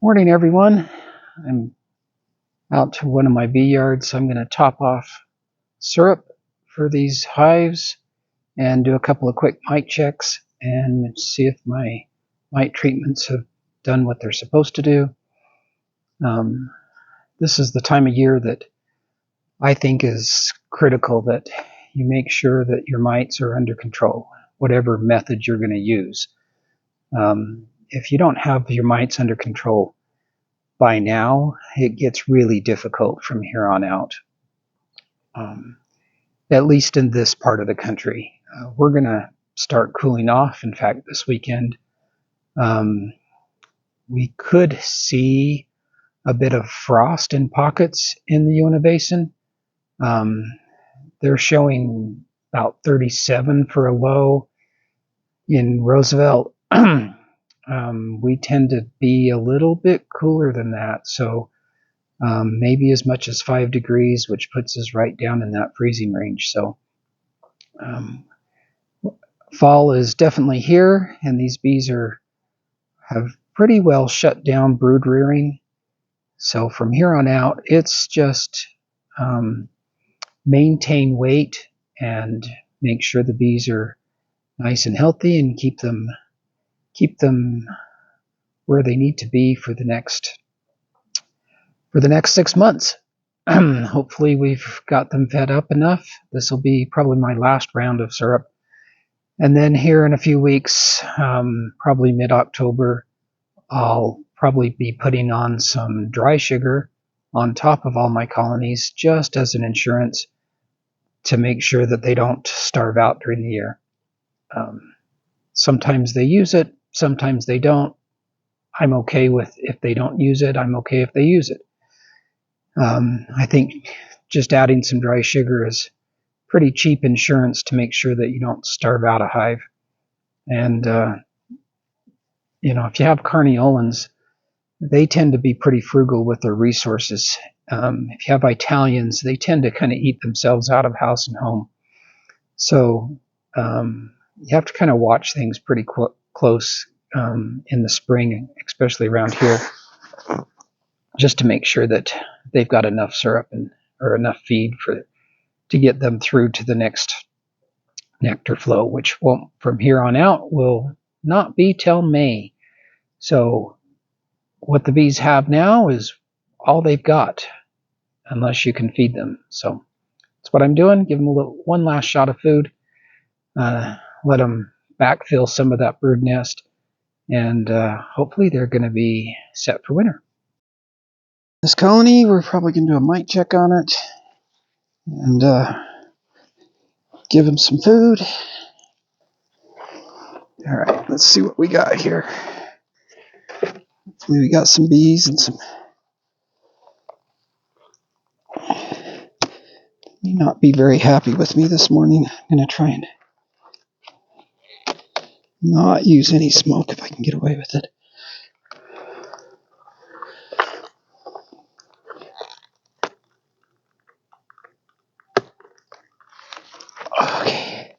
Morning, everyone. I'm out to one of my bee yards. I'm going to top off syrup for these hives and do a couple of quick mite checks and see if my mite treatments have done what they're supposed to do. This is the time of year that I think is critical that you make sure that your mites are under control, whatever method you're going to use. If you don't have your mites under control by now, it gets really difficult from here on out, at least in this part of the country. We're going to start cooling off. In fact, this weekend, we could see a bit of frost in pockets in the Uinta Basin. They're showing about 37 for a low. In Roosevelt, we tend to be a little bit cooler than that, so maybe as much as 5 degrees, which puts us right down in that freezing range. So fall is definitely here, and these bees have pretty well shut down brood rearing. So from here on out, it's just maintain weight and make sure the bees are nice and healthy and keep them where they need to be for the next 6 months. Hopefully we've got them fed up enough. This will be probably my last round of syrup. And then here in a few weeks, probably mid-October, I'll probably be putting on some dry sugar on top of all my colonies just as an insurance to make sure that they don't starve out during the year. Sometimes they use it, sometimes they don't. I'm okay with if they don't use it. I'm okay if they use it. I think just adding some dry sugar is pretty cheap insurance to make sure that you don't starve out a hive. And, if you have Carniolans, they tend to be pretty frugal with their resources. If you have Italians, they tend to kind of eat themselves out of house and home. So you have to kind of watch things pretty close in the spring, especially around here, just to make sure that they've got enough syrup or enough feed to get them through to the next nectar flow, which won't, from here on out, will not be till May. So what the bees have now is all they've got, unless you can feed them. So that's what I'm doing. Give them one last shot of food, let them backfill some of that brood nest, and hopefully they're going to be set for winter. This colony, we're probably going to do a mite check on it and give them some food. All right, let's see what we got here. Hopefully we got some bees and some. May not be very happy with me this morning. I'm going to try and not use any smoke if I can get away with it. Okay.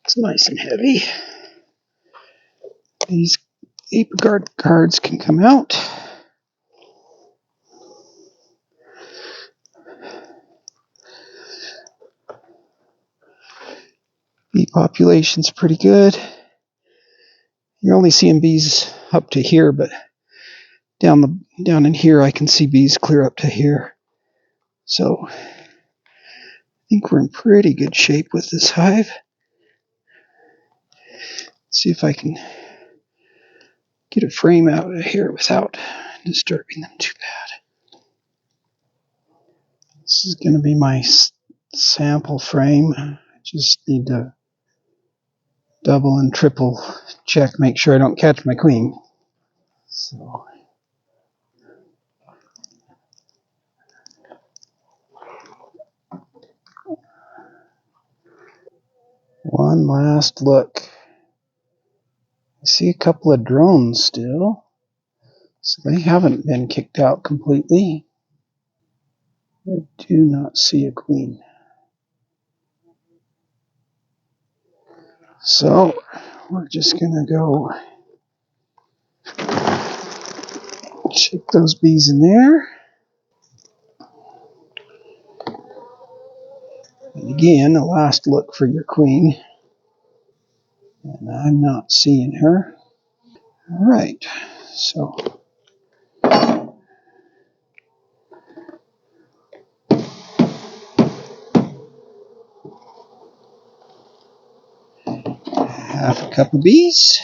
It's nice and heavy. These Apricot cards can come out. Bee population's pretty good. You're only seeing bees up to here, but down in here I can see bees clear up to here. So I think we're in pretty good shape with this hive. Let's see if I can get a frame out of here without disturbing them too bad. This is going to be my sample frame. I just need to double and triple check, make sure I don't catch my queen. So one last look. I see a couple of drones still, so they haven't been kicked out completely. I do not see a queen. So we're just going to go Shake those bees in there. And again, a last look for your queen. And I'm not seeing her. All right, so half a cup of bees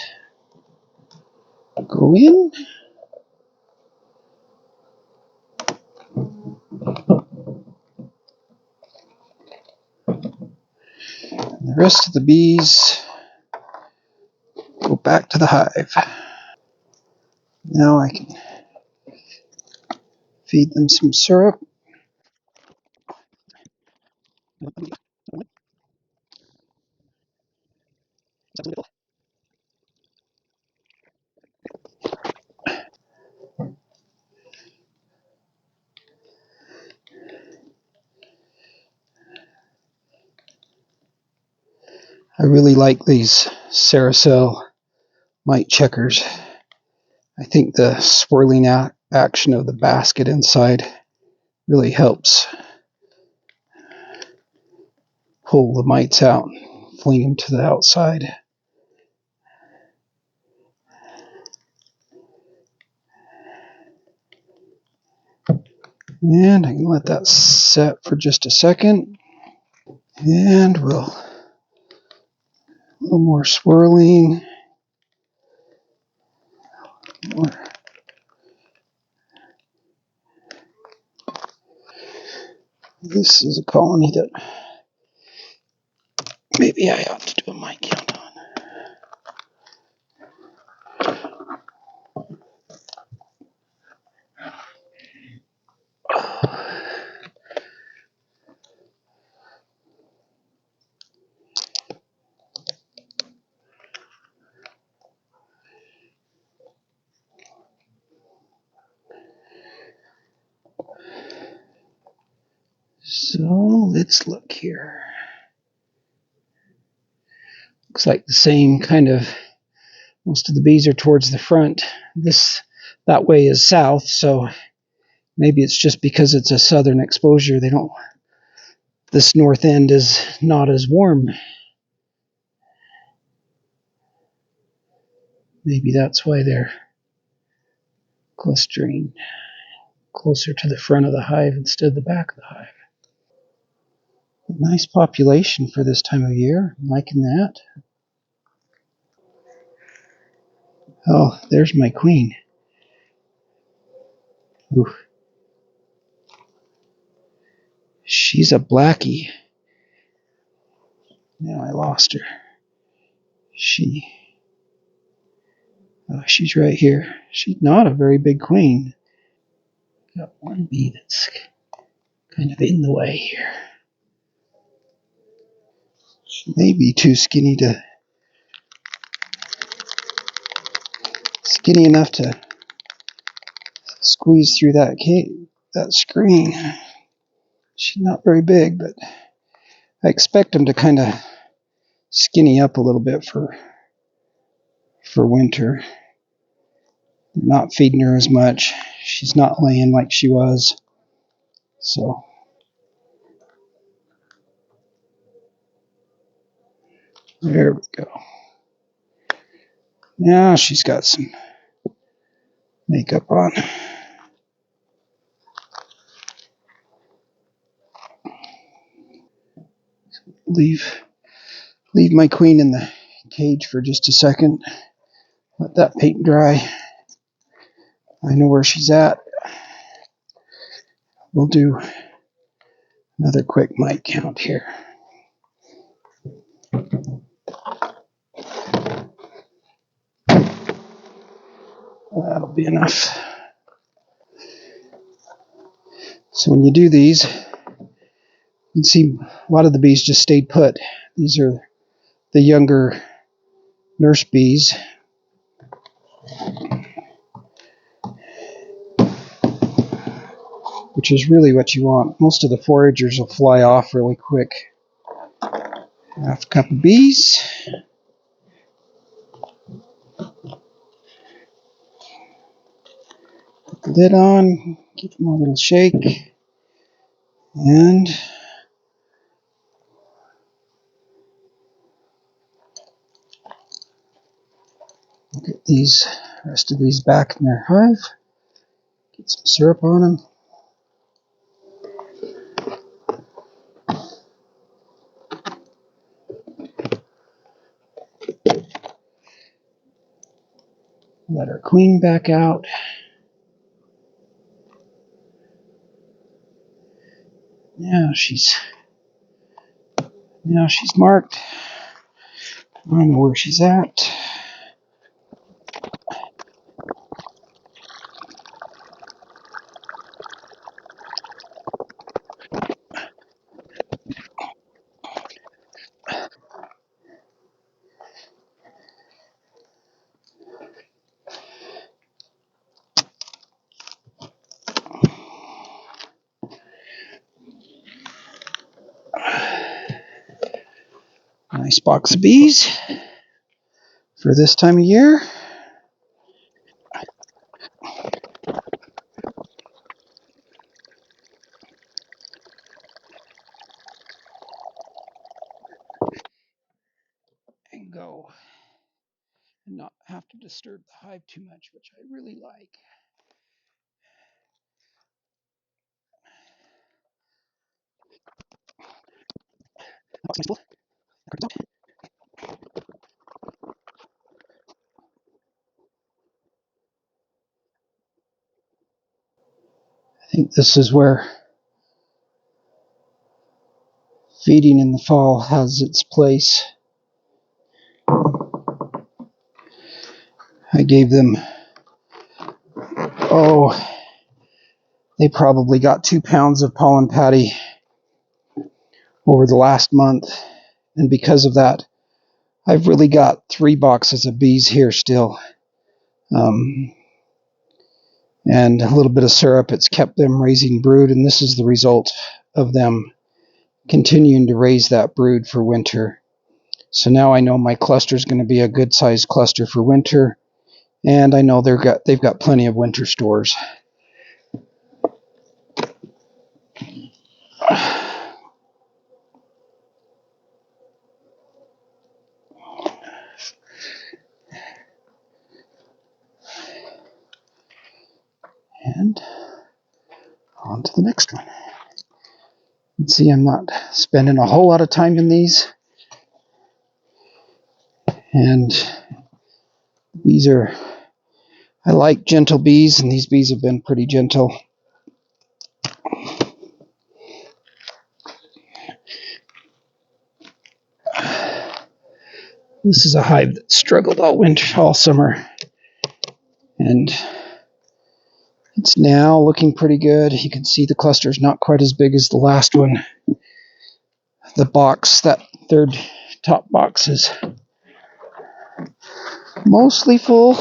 go in. And the rest of the bees go back to the hive. Now I can feed them some syrup. I really like these Carousel mite checkers. I think the swirling action of the basket inside really helps pull the mites out, fling them to the outside. And I can let that set for just a second. And we'll a little more swirling. More. This is a colony that maybe I ought to do a mite count on. So let's look here. Looks like the same kind of, most of the bees are towards the front. That way is south, so maybe it's just because it's a southern exposure. This north end is not as warm. Maybe that's why they're clustering closer to the front of the hive instead of the back of the hive. Nice population for this time of year. I'm liking that. Oh, there's my queen. Ooh. She's a blackie. Now I lost her. She's right here. She's not a very big queen. Got one bee that's kind of in the way here. She may be too skinny enough to squeeze through that screen. She's not very big, but I expect them to kind of skinny up a little bit for winter. Not feeding her as much. She's not laying like she was. So there we go. Now she's got some makeup on. Leave my queen in the cage for just a second. Let that paint dry. I know where she's at. We'll do another quick mite count here. That'll be enough. So when you do these, you can see a lot of the bees just stayed put. These are the younger nurse bees. Which is really what you want. Most of the foragers will fly off really quick. Half a cup of bees. Put lid on, give them a little shake, and get these rest of these back in their hive. Get some syrup on them. Let our queen back out. Now she's marked. I know where she's at. Nice box of bees for this time of year. And go. And not have to disturb the hive too much, which I really like. I think this is where feeding in the fall has its place. I gave them, they probably got 2 pounds of pollen patty over the last month. And because of that, I've really got 3 boxes of bees here still. And a little bit of syrup. It's kept them raising brood, and this is the result of them continuing to raise that brood for winter. So now I know my cluster is going to be a good sized cluster for winter, and I know they've got plenty of winter stores. And on to the next one. You can see I'm not spending a whole lot of time in these. And I like gentle bees, and these bees have been pretty gentle. This is a hive that struggled all summer. And it's now looking pretty good. You can see the cluster's not quite as big as the last one. The box, that third top box, is mostly full.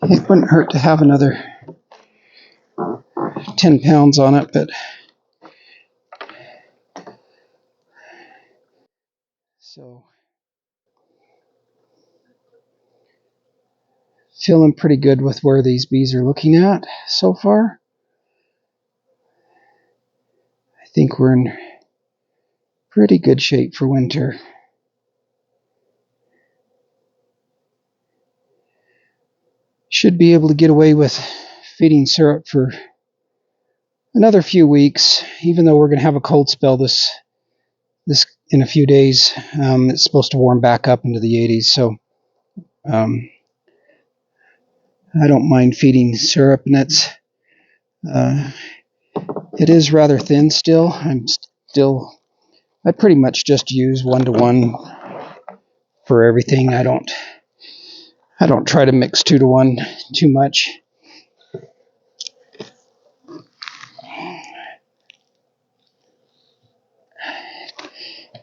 It wouldn't hurt to have another 10 pounds on it, but so feeling pretty good with where these bees are looking at so far. I think we're in pretty good shape for winter. Should be able to get away with feeding syrup for another few weeks, even though we're going to have a cold spell this in a few days. It's supposed to warm back up into the 80s, so I don't mind feeding syrup, and it is rather thin still. I pretty much just use 1-to-1 for everything. I don't try to mix 2-to-1 too much.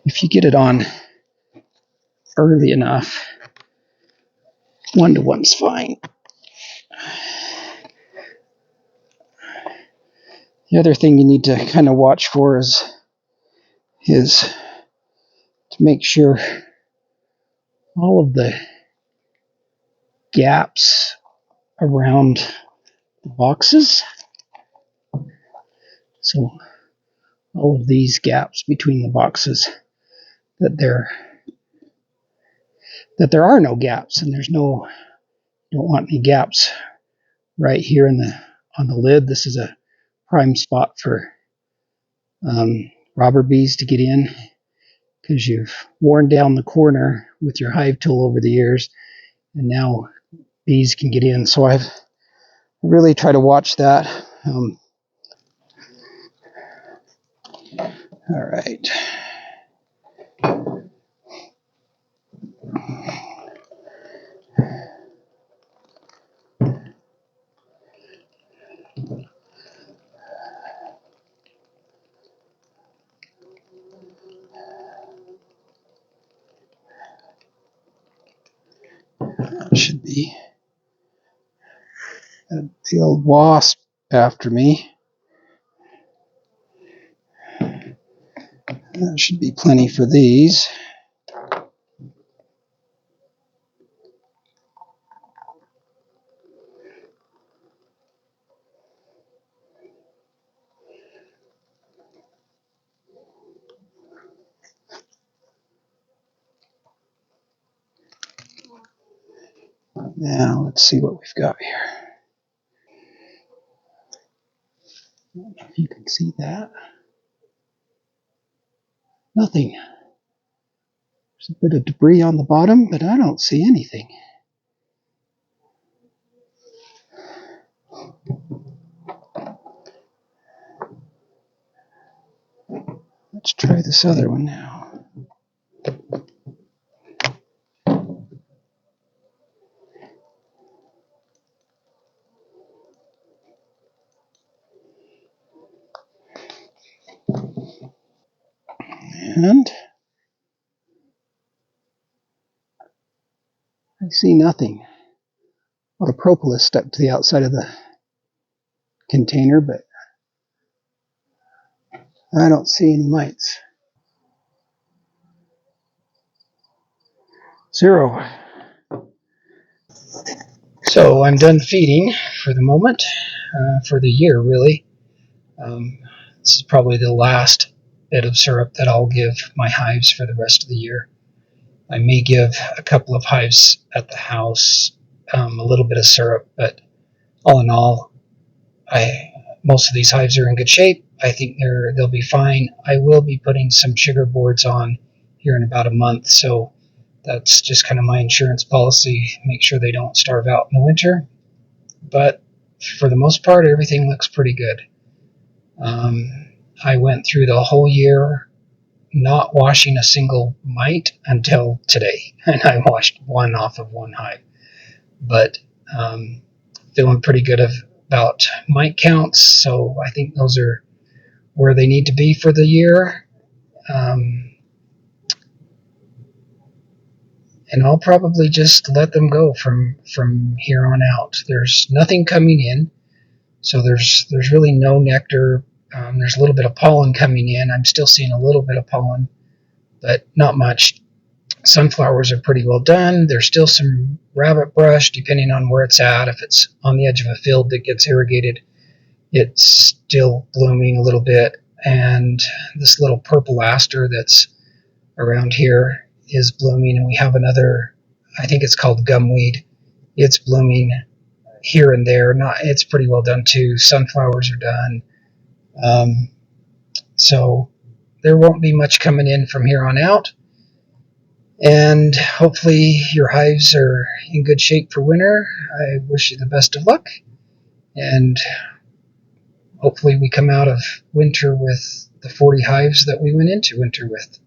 If you get it on early enough, 1-to-1's fine. The other thing you need to kind of watch for is to make sure all of the gaps around the boxes. So all of these gaps between the boxes, that there are no gaps, and there's no, you don't want any gaps right here in on the lid. This is a prime spot for robber bees to get in, because you've worn down the corner with your hive tool over the years, and now bees can get in. So I've really tried to watch that. All right. That should be the old wasp after me. That should be plenty for these. Now let's see what we've got here. I don't know if you can see that. Nothing. There's a bit of debris on the bottom, but I don't see anything. Let's try this other one now. And I see nothing. A lot of propolis stuck to the outside of the container, but I don't see any mites. 0. So I'm done feeding for the moment, for the year really. This is probably the last bit of syrup that I'll give my hives for the rest of the year. I may give a couple of hives at the house a little bit of syrup, but all in all, most of these hives are in good shape. I think they'll be fine. I will be putting some sugar boards on here in about a month, so that's just kind of my insurance policy. Make sure they don't starve out in the winter. But for the most part, everything looks pretty good. I went through the whole year not washing a single mite until today, and I washed one off of one hive. But feeling pretty good about mite counts, so I think those are where they need to be for the year. And I'll probably just let them go from here on out. There's nothing coming in, so there's really no nectar. There's a little bit of pollen coming in. I'm still seeing a little bit of pollen, but not much. Sunflowers are pretty well done. There's still some rabbit brush, depending on where it's at. If it's on the edge of a field that gets irrigated, it's still blooming a little bit. And this little purple aster that's around here is blooming. And we have another, I think it's called gumweed. It's blooming here and there. It's pretty well done too. Sunflowers are done. So there won't be much coming in from here on out. And hopefully your hives are in good shape for winter. I wish you the best of luck. And hopefully we come out of winter with the 40 hives that we went into winter with.